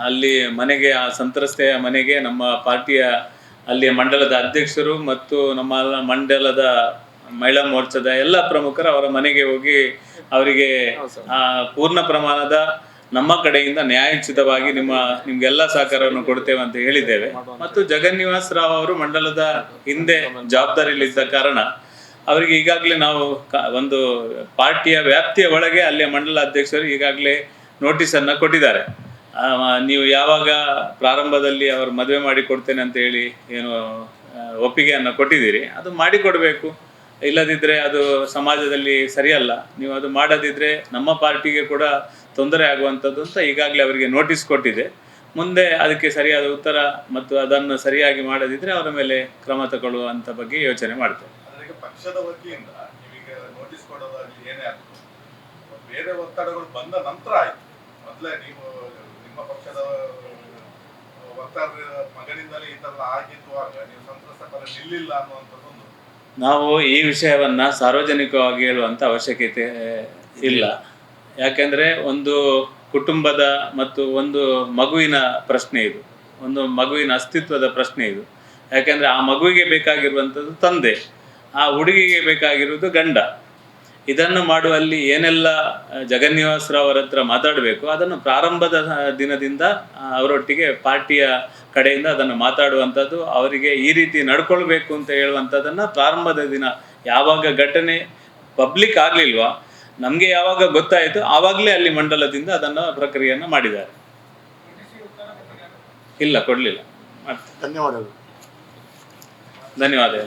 ಅಲ್ಲಿ ಮನೆಗೆ, ಆ ಸಂತ್ರಸ್ತೆಯ ಮನೆಗೆ ನಮ್ಮ ಪಾರ್ಟಿಯ ಅಲ್ಲಿಯ ಮಂಡಲದ ಅಧ್ಯಕ್ಷರು ಮತ್ತು ನಮ್ಮ ಮಂಡಲದ ಮಹಿಳಾ ಮೋರ್ಚಾದ ಎಲ್ಲ ಪ್ರಮುಖರು ಅವರ ಮನೆಗೆ ಹೋಗಿ ಅವರಿಗೆ ಪೂರ್ಣ ಪ್ರಮಾಣದ ನಮ್ಮ ಕಡೆಯಿಂದ ನ್ಯಾಯೋಚಿತವಾಗಿ ನಿಮ್ಗೆಲ್ಲ ಸಹಕಾರವನ್ನು ಕೊಡ್ತೇವೆ ಅಂತ ಹೇಳಿದ್ದೇವೆ. ಮತ್ತು ಜಗನ್ನಿವಾಸ್ ರಾವ್ ಅವರು ಮಂಡಲದ ಹಿಂದೆ ಜವಾಬ್ದಾರಿಯಲ್ಲಿದ್ದ ಕಾರಣ ಅವರಿಗೆ ಈಗಾಗಲೇ ನಾವು ಒಂದು ಪಾರ್ಟಿಯ ವ್ಯಾಪ್ತಿಯ ಒಳಗೆ ಅಲ್ಲಿಯ ಮಂಡಲ ಅಧ್ಯಕ್ಷರು ಈಗಾಗಲೇ ನೋಟಿಸನ್ನು ಕೊಟ್ಟಿದ್ದಾರೆ. ನೀವು ಯಾವಾಗ ಪ್ರಾರಂಭದಲ್ಲಿ ಅವರು ಮದುವೆ ಮಾಡಿ ಕೊಡ್ತೇನೆ ಅಂತ ಹೇಳಿ ಏನು ಒಪ್ಪಿಗೆಯನ್ನು ಕೊಟ್ಟಿದ್ದೀರಿ, ಅದು ಮಾಡಿಕೊಡ್ಬೇಕು. ಇಲ್ಲದಿದ್ದರೆ ಅದು ಸಮಾಜದಲ್ಲಿ ಸರಿಯಲ್ಲ. ನೀವು ಅದು ಮಾಡದಿದ್ದರೆ ನಮ್ಮ ಪಾರ್ಟಿಗೆ ಕೂಡ ತೊಂದರೆ ಆಗುವಂಥದ್ದು ಅಂತ ಈಗಾಗಲೇ ಅವರಿಗೆ ನೋಟಿಸ್ ಕೊಟ್ಟಿದೆ. ಮುಂದೆ ಅದಕ್ಕೆ ಸರಿಯಾದ ಉತ್ತರ ಮತ್ತು ಅದನ್ನು ಸರಿಯಾಗಿ ಮಾಡದಿದ್ದರೆ ಅವರ ಮೇಲೆ ಕ್ರಮ ತಗೊಳ್ಳುವಂಥ ಬಗ್ಗೆ ಯೋಚನೆ ಮಾಡ್ತೇವೆ. ಪಕ್ಷದ ವತಿಯಿಂದ ನೀವೀಗ ನೋಟಿಸ್ ಕೊಡೋದಾಗಲಿ ಏನೇ ಆಗ್ತದೆ, ಬೇರೆ ಒತ್ತಡಗಳು ಬಂದ ನಂತರ ಆಯ್ತು. ಮೊದಲೇ ನೀವು ನಿಮ್ಮ ಪಕ್ಷದ ವಕ್ತಾರರ ಮಗನಿಂದಲೇ ಈ ಥರ ಆಗಿರುವಾಗ ನೀವು ಸಂತ್ರಸ್ತ ಪರ ನಿಲ್ಲಿಲ್ಲ ಅನ್ನುವಂಥದ್ದು ನಾವು ಈ ವಿಷಯವನ್ನು ಸಾರ್ವಜನಿಕವಾಗಿ ಹೇಳುವಂಥ ಅವಶ್ಯಕತೆ ಇಲ್ಲ. ಯಾಕೆಂದರೆ ಒಂದು ಕುಟುಂಬದ ಮತ್ತು ಒಂದು ಮಗುವಿನ ಪ್ರಶ್ನೆ ಇದು, ಒಂದು ಮಗುವಿನ ಅಸ್ತಿತ್ವದ ಪ್ರಶ್ನೆ ಇದು. ಯಾಕೆಂದರೆ ಆ ಮಗುವಿಗೆ ಬೇಕಾಗಿರುವಂಥದ್ದು ತಂದೆ, ಆ ಹುಡುಗಿಗೆ ಬೇಕಾಗಿರುವುದು ಗಂಡ. ಇದನ್ನು ಮಾಡುವಲ್ಲಿ ಏನೆಲ್ಲ ಜಗನ್ನಿವಾಸ್ ರಾವ್ ಅವರ ಹತ್ರ ಮಾತಾಡಬೇಕು ಅದನ್ನು ಪ್ರಾರಂಭದ ದಿನದಿಂದ ಅವರೊಟ್ಟಿಗೆ ಪಾರ್ಟಿಯ ಕಡೆಯಿಂದ ಅದನ್ನು ಮಾತಾಡುವಂಥದ್ದು, ಅವರಿಗೆ ಈ ರೀತಿ ನಡ್ಕೊಳ್ಬೇಕು ಅಂತ ಹೇಳುವಂಥದ್ದನ್ನು ಪ್ರಾರಂಭದ ದಿನ ಯಾವಾಗ ಘಟನೆ ಪಬ್ಲಿಕ್ ಆಗಲಿಲ್ವಾ, ನಮಗೆ ಯಾವಾಗ ಗೊತ್ತಾಯಿತು ಆವಾಗಲೇ ಅಲ್ಲಿ ಮಂಡಲದಿಂದ ಅದನ್ನು ಪ್ರಕ್ರಿಯೆಯನ್ನು ಮಾಡಿದ್ದಾರೆ. ಇಲ್ಲ, ಕೊಡಲಿಲ್ಲ. ಧನ್ಯವಾದಗಳು. ಧನ್ಯವಾದ.